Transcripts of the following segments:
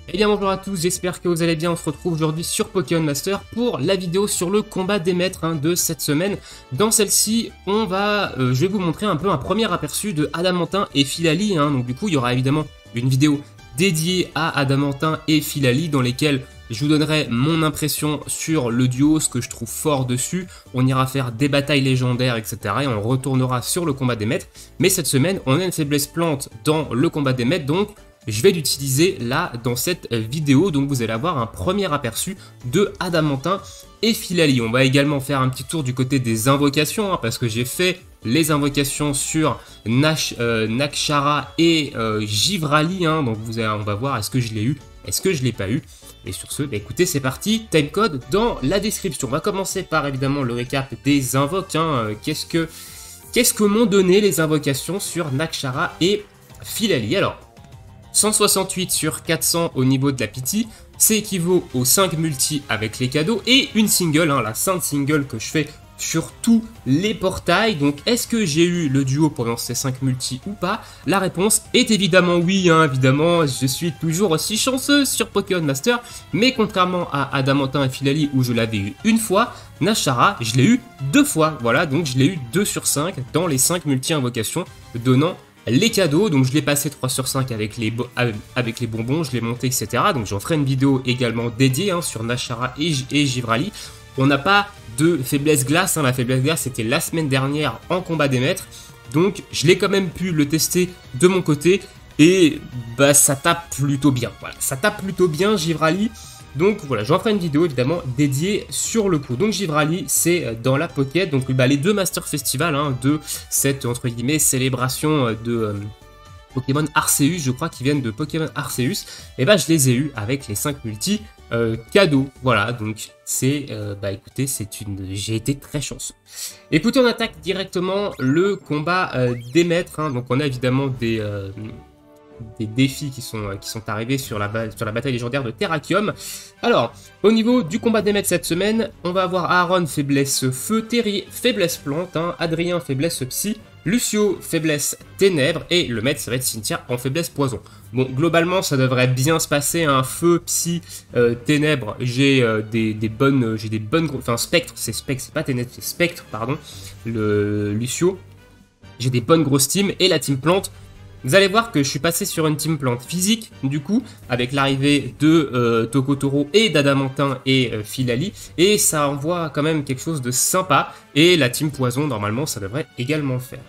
Eh bien bonjour à tous, j'espère que vous allez bien. On se retrouve aujourd'hui sur Pokémon Master pour la vidéo sur le combat des maîtres de cette semaine. Dans celle-ci, je vais vous montrer un peu un premier aperçu de Adamantin et Philali. Donc du coup, il y aura évidemment une vidéo dédiée à Adamantin et Philali dans lesquelles je vous donnerai mon impression sur le duo, ce que je trouve fort dessus. On ira faire des batailles légendaires, etc. Et on retournera sur le combat des maîtres. Mais cette semaine, on a une faiblesse plante dans le combat des maîtres, donc je vais l'utiliser là dans cette vidéo. Donc vous allez avoir un premier aperçu de Adamantin et Philali. On va également faire un petit tour du côté des invocations, parce que j'ai fait les invocations sur Nakshara et Jivrali. Donc on va voir est-ce que je l'ai eu, est-ce que je l'ai pas eu. Et sur ce, écoutez, c'est parti, timecode dans la description. On va commencer par évidemment le récap des invoques. Qu'est-ce que m'ont donné les invocations sur Nakshara et Philali? Alors, 168 sur 400 au niveau de la pity, c'est équivaut aux 5 multi avec les cadeaux et une single, la sainte single que je fais sur tous les portails. Donc est-ce que j'ai eu le duo pendant ces 5 multi ou pas? La réponse est évidemment oui, évidemment, je suis toujours aussi chanceux sur Pokémon Master, mais contrairement à Adamantin et Philali où je l'avais eu une fois, Nakshara, je l'ai eu 2 fois, voilà, donc je l'ai eu 2 sur 5 dans les 5 multi-invocations, donnant les cadeaux. Donc je l'ai passé 3 sur 5 avec les bonbons, je l'ai monté, etc. Donc j'en ferai une vidéo également dédiée sur Nakshara et Jivrali. On n'a pas de faiblesse glace, la faiblesse glace c'était la semaine dernière en combat des maîtres. Donc je l'ai quand même pu le tester de mon côté et ça tape plutôt bien. Voilà, ça tape plutôt bien Jivrali. Donc voilà, j'en ferai une vidéo évidemment dédiée sur le coup. Donc Jivrali, c'est dans la pocket. Donc les deux Master Festival de cette entre guillemets célébration de Pokémon Arceus, je crois qu'ils viennent de Pokémon Arceus. Et je les ai eu avec les 5 multi cadeaux. Voilà, donc c'est écoutez, j'ai été très chanceux. Écoutez, on attaque directement le combat des maîtres. Donc on a évidemment des défis qui sont arrivés sur la bataille légendaire de Terrakium. Alors, au niveau du combat des maîtres cette semaine, on va avoir Aaron faiblesse feu, Terry faiblesse plante, Adrien faiblesse psy, Lucio faiblesse ténèbres et le maître ça va être Cynthia en faiblesse poison. Bon, globalement ça devrait bien se passer, feu, psy, ténèbres, j'ai des bonnes, enfin spectre, c'est pas ténèbres, c'est spectre, pardon, le Lucio, j'ai des bonnes grosses teams et la team plante. Vous allez voir que je suis passé sur une team plante physique, du coup, avec l'arrivée de Tokotoro et d'Adamantin et Philali, et ça envoie quand même quelque chose de sympa, et la team poison, normalement, ça devrait également le faire.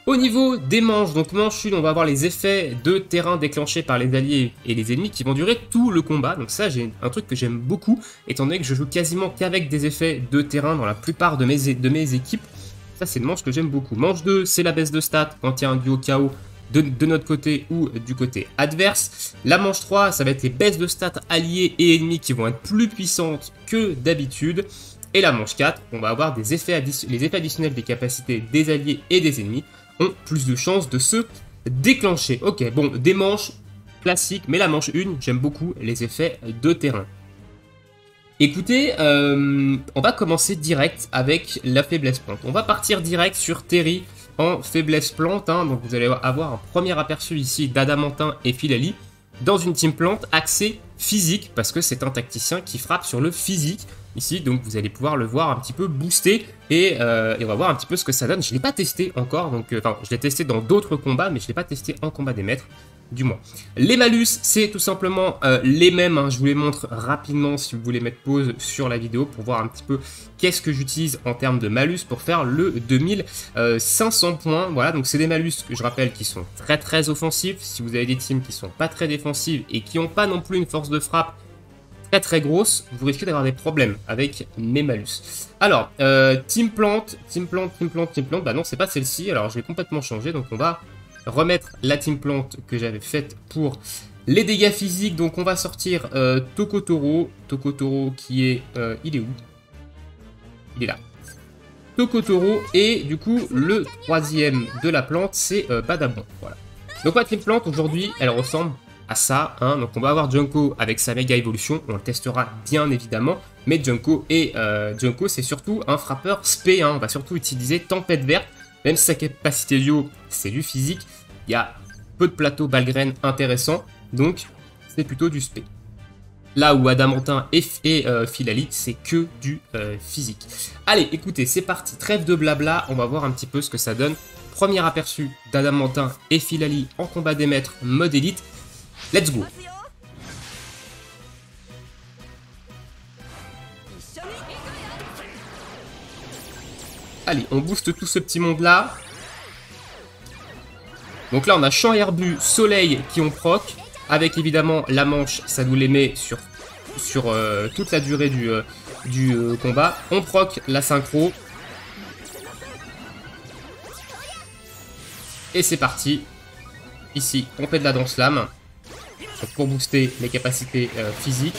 Au niveau des manches, donc manche 1, on va avoir les effets de terrain déclenchés par les alliés et les ennemis qui vont durer tout le combat, donc ça, j'ai un truc que j'aime beaucoup, étant donné que je joue quasiment qu'avec des effets de terrain dans la plupart de mes équipes. Ça, c'est une manche que j'aime beaucoup. Manche 2, c'est la baisse de stats quand il y a un duo KO de notre côté ou du côté adverse. La manche 3, ça va être les baisses de stats alliés et ennemis qui vont être plus puissantes que d'habitude. Et la manche 4, on va avoir les effets additionnels des capacités des alliés et des ennemis ont plus de chances de se déclencher. Ok, bon, des manches classiques, mais la manche 1, j'aime beaucoup les effets de terrain. Écoutez, on va commencer direct avec la faiblesse plante. On va partir direct sur Terry en faiblesse plante, donc vous allez avoir un premier aperçu ici d'Adamantin et Philali dans une team plante axée physique, parce que c'est un tacticien qui frappe sur le physique ici, donc vous allez pouvoir le voir un petit peu booster et on va voir un petit peu ce que ça donne. Je ne l'ai pas testé encore, donc je l'ai testé dans d'autres combats, mais je ne l'ai pas testé en combat des maîtres, du moins. Les malus, c'est tout simplement les mêmes, je vous les montre rapidement si vous voulez mettre pause sur la vidéo pour voir un petit peu qu'est-ce que j'utilise en termes de malus pour faire le 2500 points. Voilà, donc c'est des malus que je rappelle qui sont très très offensifs. Si vous avez des teams qui sont pas très défensives et qui n'ont pas non plus une force de frappe très grosse, vous risquez d'avoir des problèmes avec mes malus. Alors, team plante, non, c'est pas celle-ci, alors je vais complètement changer, donc on va remettre la team plante que j'avais faite pour les dégâts physiques. Donc on va sortir Tokotoro qui est, il est où? Il est là. Tokotoro, et du coup le troisième de la plante c'est Badabon, voilà. Donc ma team plante aujourd'hui elle ressemble à ça, donc on va avoir Junko avec sa méga évolution, on le testera bien évidemment, mais Junko c'est surtout un frappeur spé, on va surtout utiliser Tempête Verte, même si sa capacité yo c'est du physique, il y a peu de plateaux Balgraine intéressants, donc c'est plutôt du spé. Là où Adamantin et Philali, c'est que du physique. Allez, écoutez, c'est parti, trêve de blabla, on va voir un petit peu ce que ça donne. Premier aperçu d'Adamantin et Philali en combat des maîtres mode élite. Let's go! Allez, on booste tout ce petit monde-là. Donc là, on a Champ Herbu, Soleil qui ont proc. Avec évidemment la manche, ça nous les met sur toute la durée du combat. On proc la synchro. Et c'est parti. Ici, on fait de la danse lame. Pour booster les capacités physiques.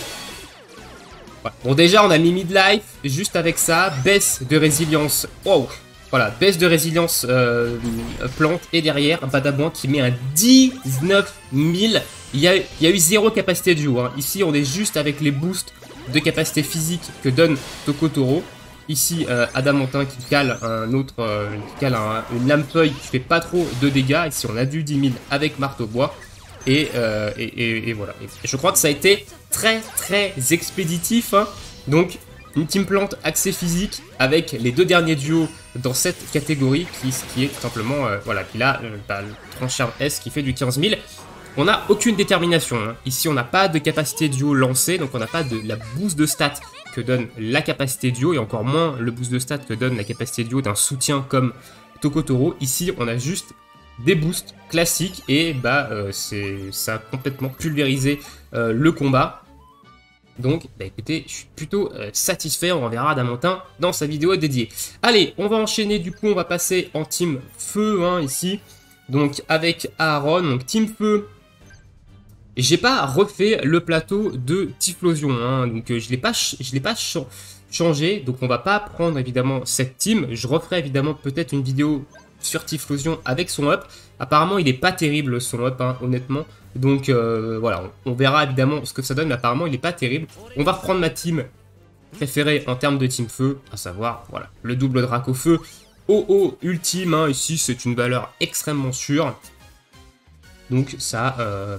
Ouais. Bon, déjà, on a mis midlife. Juste avec ça, baisse de résilience. Wow. Voilà, baisse de résilience plante. Et derrière, Badabouin qui met un 19 000. Il y a eu 0 capacité de duo. Hein. Ici, on est juste avec les boosts de capacité physique que donne Tokotoro. Ici, Adamantin qui cale une lame feuille qui fait pas trop de dégâts. Ici, on a du 10 000 avec marteau bois. Et voilà. Et je crois que ça a été très expéditif. Hein. Donc, une team plante axée physique avec les 2 derniers duos dans cette catégorie qui est tout simplement, voilà, puis là, le tranchard S qui fait du 15 000. On n'a aucune détermination. Hein. Ici, on n'a pas de capacité duo lancée, donc on n'a pas de la boost de stats que donne la capacité duo, et encore moins le boost de stats que donne la capacité duo d'un soutien comme Tokotoro. Ici, on a juste des boosts classiques, et ça a complètement pulvérisé le combat. Donc, écoutez, je suis plutôt satisfait. On reverra Adamantin dans sa vidéo dédiée. Allez, on va enchaîner. Du coup, on va passer en team feu, hein, ici. Donc, avec Aaron. Donc, team feu. J'ai pas refait le plateau de Typhlosion. Hein, donc, je l'ai pas changé. Donc, on va pas prendre évidemment cette team. Je referai évidemment peut-être une vidéo sur Typhlosion avec son up. Apparemment, il est pas terrible son up, hein, honnêtement. Donc voilà, on verra évidemment ce que ça donne, mais apparemment il est pas terrible. On va reprendre ma team préférée en termes de team feu, à savoir, voilà, le double Draco feu. OO ultime, hein, ici c'est une valeur extrêmement sûre. Donc ça,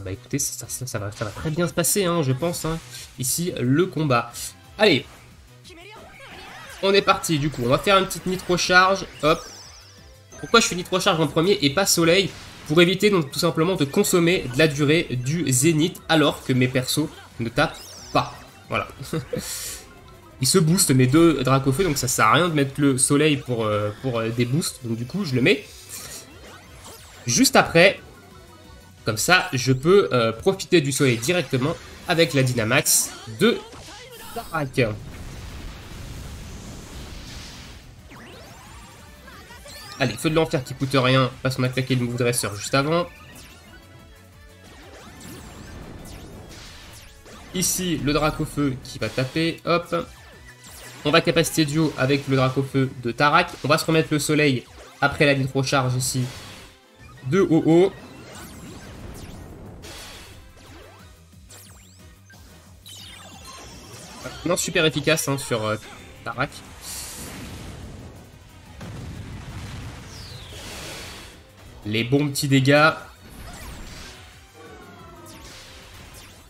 écoutez, ça va très bien se passer, hein, je pense, hein, ici le combat. Allez, on est parti, du coup, on va faire une petite nitro charge, hop. Pourquoi je fais nitro charge en premier et pas soleil? Pour éviter donc tout simplement de consommer de la durée du zénith alors que mes persos ne tapent pas. Voilà. Ils se boostent mes 2 Dracofeu, donc ça sert à rien de mettre le soleil pour des boosts. Donc du coup je le mets juste après. Comme ça je peux profiter du soleil directement avec la Dynamax de Tarak. Allez, feu de l'enfer qui coûte rien, parce qu'on a claqué le move dresseur juste avant. Ici, le Dracofeu qui va taper, hop. On va capacité duo avec le Dracofeu de Tarak. On va se remettre le soleil après la nitro charge ici de OO. Non, super efficace hein, sur Tarak. Les bons petits dégâts.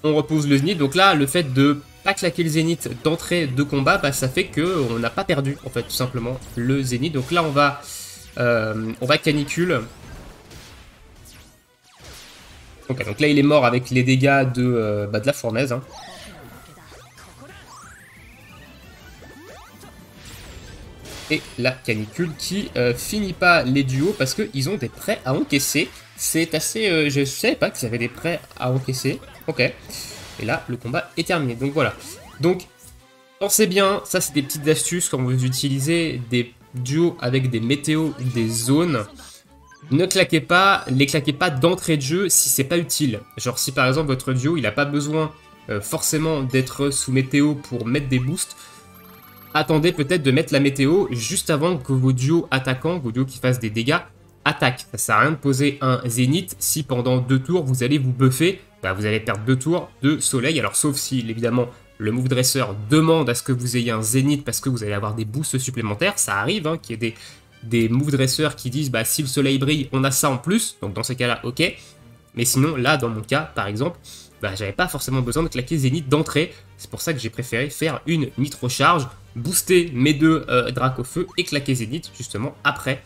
On repose le zénith. Donc là, le fait de pas claquer le zénith d'entrée de combat, ça fait qu'on n'a pas perdu, en fait, tout simplement, le zénith. Donc là, on va canicule. Ok, donc là, il est mort avec les dégâts de la fournaise. Hein. Et la canicule qui finit pas les duos parce qu'ils ont des prêts à encaisser. C'est assez... je savais pas qu'ils avaient des prêts à encaisser. Ok. Et là, le combat est terminé. Donc voilà. Donc, pensez bien, ça c'est des petites astuces quand vous utilisez des duos avec des météos ou des zones. Ne claquez pas, les claquez pas d'entrée de jeu si c'est pas utile. Genre si par exemple votre duo, il n'a pas besoin forcément d'être sous météo pour mettre des boosts. Attendez peut-être de mettre la météo juste avant que vos duos attaquants, vos duos qui fassent des dégâts, attaquent. Ça sert à rien de poser un zénith si pendant 2 tours vous allez vous buffer, vous allez perdre 2 tours de soleil. Alors sauf si évidemment le move dresseur demande à ce que vous ayez un zénith parce que vous allez avoir des boosts supplémentaires. Ça arrive hein, qu'il y ait des move dresseurs qui disent si le soleil brille on a ça en plus. Donc dans ces cas là ok. Mais sinon, là, dans mon cas, par exemple, bah, j'avais pas forcément besoin de claquer Zénith d'entrée. C'est pour ça que j'ai préféré faire une Nitro Charge, booster mes deux Dracofeu et claquer Zénith justement après,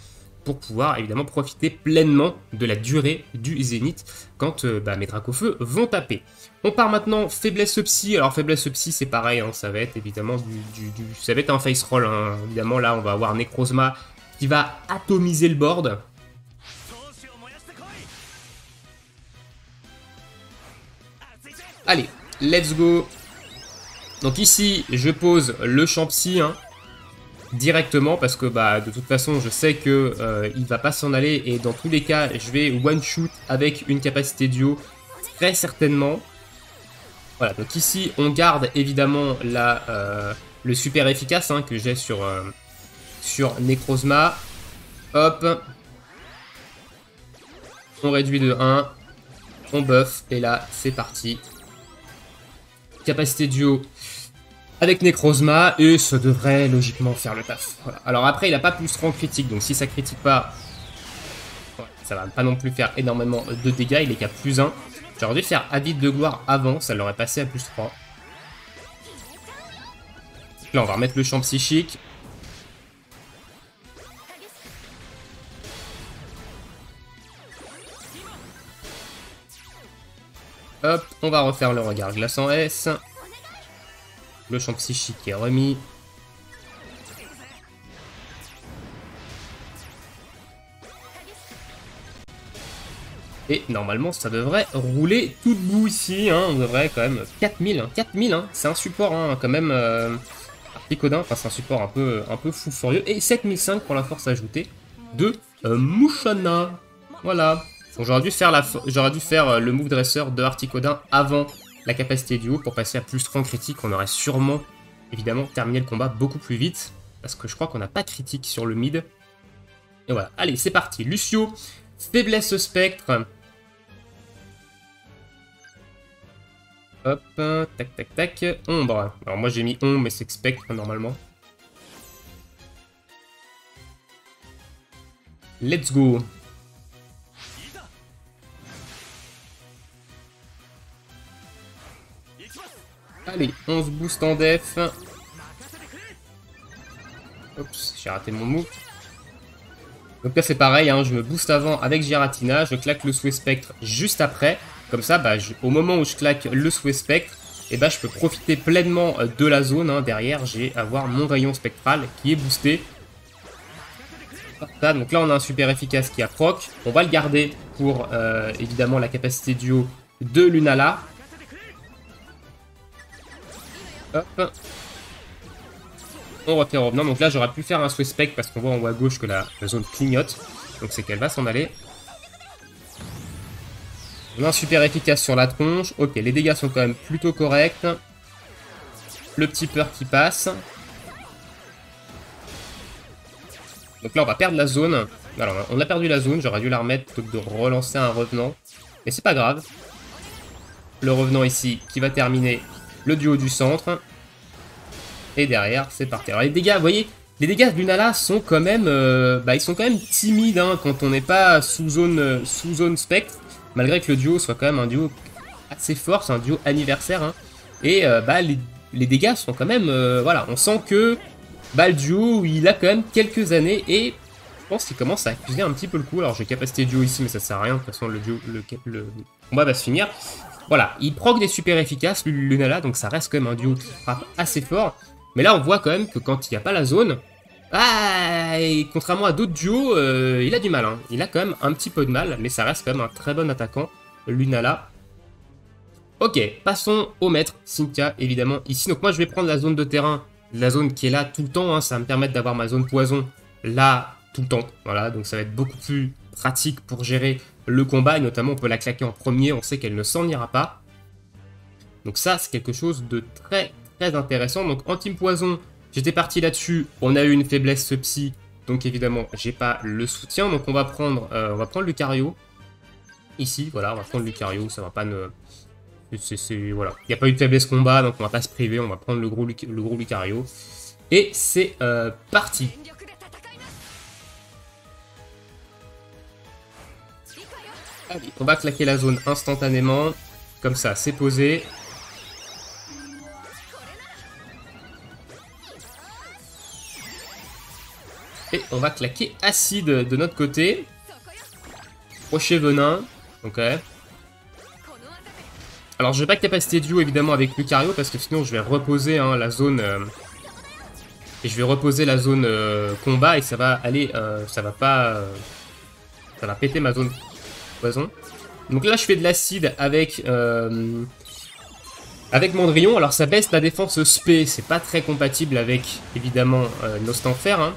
pour pouvoir évidemment profiter pleinement de la durée du Zénith quand bah, mes Dracofeu vont taper. On part maintenant faiblesse psy. Alors faiblesse psy c'est pareil, hein, ça va être évidemment ça va être un face roll. Hein. Évidemment là on va avoir Necrozma qui va atomiser le board. Allez, let's go. Donc ici je pose le champ psy. Hein, directement parce que bah de toute façon je sais que il va pas s'en aller et dans tous les cas je vais one shoot avec une capacité duo très certainement. Voilà, donc ici on garde évidemment le super efficace hein, que j'ai sur Necrozma. Hop, on réduit de 1, on buff et là c'est parti. Capacité duo avec Necrozma, et ça devrait logiquement faire le taf. Voilà. Alors après, il n'a pas plus 3 critique, donc si ça critique pas, ouais, ça va pas non plus faire énormément de dégâts, il est qu'à plus 1. J'aurais dû faire Avide de gloire avant, ça l'aurait passé à plus 3. Là, on va remettre le champ psychique. Hop, on va refaire le regard glaçant S. Le champ psychique est remis. Et normalement, ça devrait rouler tout debout ici. Hein. On devrait quand même... 4000, hein. 4000, hein. C'est un support hein, quand même... Articodin, enfin c'est un support un peu fou furieux. Et 7005 pour la force ajoutée de Mushono. Voilà. J'aurais dû faire, le move dresseur de Articodin avant la capacité du haut pour passer à plus 30 critique. On aurait sûrement, évidemment, terminé le combat beaucoup plus vite. Parce que je crois qu'on n'a pas de critique sur le mid. Et voilà. Allez, c'est parti. Lucio, faiblesse spectre. Hop, tac, tac, tac. Ombre. Alors moi j'ai mis ombre, mais c'est spectre normalement. Let's go. Allez, on se booste en def. Oups, j'ai raté mon move. Donc là c'est pareil, hein, je me booste avant avec Giratina, je claque le souhait spectre juste après. Comme ça, bah, au moment où je claque le souhait spectre, et bah, je peux profiter pleinement de la zone. Hein. Derrière, j'ai avoir mon rayon spectral qui est boosté. Ça, donc là, on a un super efficace qui a proc. On va le garder pour évidemment la capacité duo de Lunala. Hop. On refait revenant. Donc là, j'aurais pu faire un souhait spectre parce qu'on voit en haut à gauche que la zone clignote. Donc c'est qu'elle va s'en aller. On a un super efficace sur la tronche. Ok, les dégâts sont quand même plutôt corrects. Le petit peur qui passe. Donc là, on va perdre la zone. Alors, on a perdu la zone. J'aurais dû la remettre plutôt que de relancer un revenant. Mais c'est pas grave. Le revenant ici qui va terminer le duo du centre. Et derrière, c'est parti. Alors les dégâts, vous voyez, les dégâts de Lunala sont quand même, ils sont quand même timides hein, quand on n'est pas sous zone spectre. Malgré que le duo soit quand même un duo assez fort, c'est un duo anniversaire. Hein. Et les dégâts sont quand même... voilà, on sent que le duo, il a quand même quelques années. Et je pense qu'il commence à accuser un petit peu le coup. Alors j'ai capacité duo ici, mais ça sert à rien. De toute façon, le combat va se finir. Voilà, il proc des super efficaces, Lunala. Donc ça reste quand même un duo qui frappe assez fort. Mais là, on voit quand même que quand il n'y a pas la zone... et contrairement à d'autres duos, il a du mal. Hein. Il a quand même un petit peu de mal, mais ça reste quand même un très bon attaquant, Lunala. Ok, passons au maître, Cynthia, évidemment, ici. Donc moi, je vais prendre la zone de terrain, la zone qui est là tout le temps. Hein. Ça va me permettre d'avoir ma zone poison là tout le temps. Voilà, donc ça va être beaucoup plus pratique pour gérer le combat. Et notamment, on peut la claquer en premier, on sait qu'elle ne s'en ira pas. Donc ça, c'est quelque chose de très intéressant. Donc en team poison... J'étais parti là-dessus, on a eu une faiblesse psy, donc évidemment j'ai pas le soutien, donc on va prendre Lucario. Ici, voilà, on va prendre Lucario, ça va pas ne... voilà, il n'y a pas eu de faiblesse combat, donc on va pas se priver, on va prendre le gros Lucario. Et c'est parti. Allez, on va claquer la zone instantanément. Comme ça, c'est posé. Et on va claquer acide de notre côté. Crochet venin. Ok. Alors je vais pas capacité duo évidemment avec Lucario parce que sinon je vais reposer hein, la zone... et je vais reposer la zone combat et ça va aller... ça va pas... ça va péter ma zone poison. Donc là je fais de l'acide avec... avec Mandrion. Alors ça baisse la défense spé. C'est pas très compatible avec évidemment Nostanfer. Hein.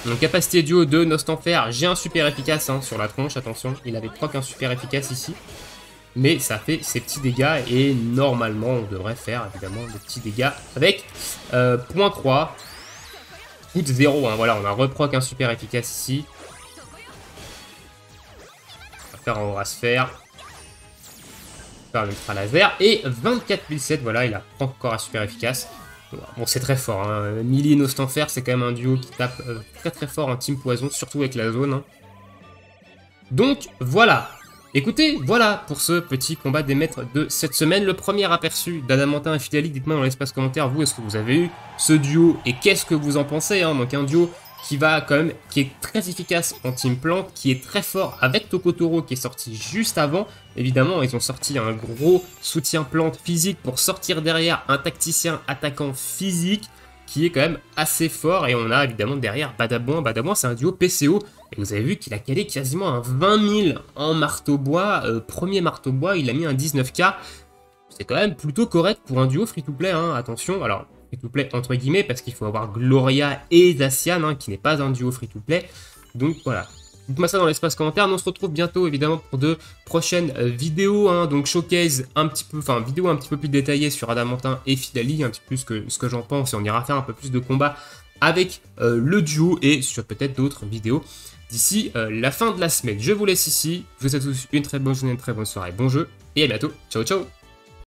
Donc capacité duo de Nostanfer, j'ai un super efficace hein, sur la tronche, attention, il avait proc un super efficace ici. Mais ça fait ses petits dégâts et normalement on devrait faire évidemment des petits dégâts avec point 3. Coûte 0, hein, voilà, on a reproc un super efficace ici. On va faire un aura sphère. Faire l'ultra laser et 24007, voilà, il a encore un super efficace. Bon, c'est très fort, hein. Melee et Nostanfer, c'est quand même un duo qui tape très très fort en team poison, surtout avec la zone. Hein. Donc, voilà. Écoutez, voilà pour ce petit combat des maîtres de cette semaine. Le premier aperçu d'Adamantin et Fidali, dites-moi dans l'espace commentaire, vous, est-ce que vous avez eu ce duo et qu'est-ce que vous en pensez hein. Donc un duo qui va quand même, qui est très efficace en team plante, qui est très fort avec Tokotoro qui est sorti juste avant. Évidemment, ils ont sorti un gros soutien plante physique pour sortir derrière un tacticien attaquant physique qui est quand même assez fort. Et on a évidemment derrière Badabouin. Badabouin, c'est un duo PCO. Et vous avez vu qu'il a calé quasiment un 20 000 en marteau-bois. Premier marteau-bois, il a mis un 19K. C'est quand même plutôt correct pour un duo free-to-play, hein. Attention, alors... free-to-play entre guillemets parce qu'il faut avoir Gloria et Zacian hein, qui n'est pas un duo free-to-play. Donc voilà. Dites-moi ça dans l'espace commentaire. Nous on se retrouve bientôt évidemment pour de prochaines vidéos. Hein, donc showcase un petit peu, enfin vidéo un petit peu plus détaillée sur Adamantin et Fidali, un petit peu ce que j'en pense et on ira faire un peu plus de combats avec le duo et sur peut-être d'autres vidéos d'ici la fin de la semaine. Je vous laisse ici. Je vous souhaite tous une très bonne journée, une très bonne soirée, bon jeu et à bientôt. Ciao ciao.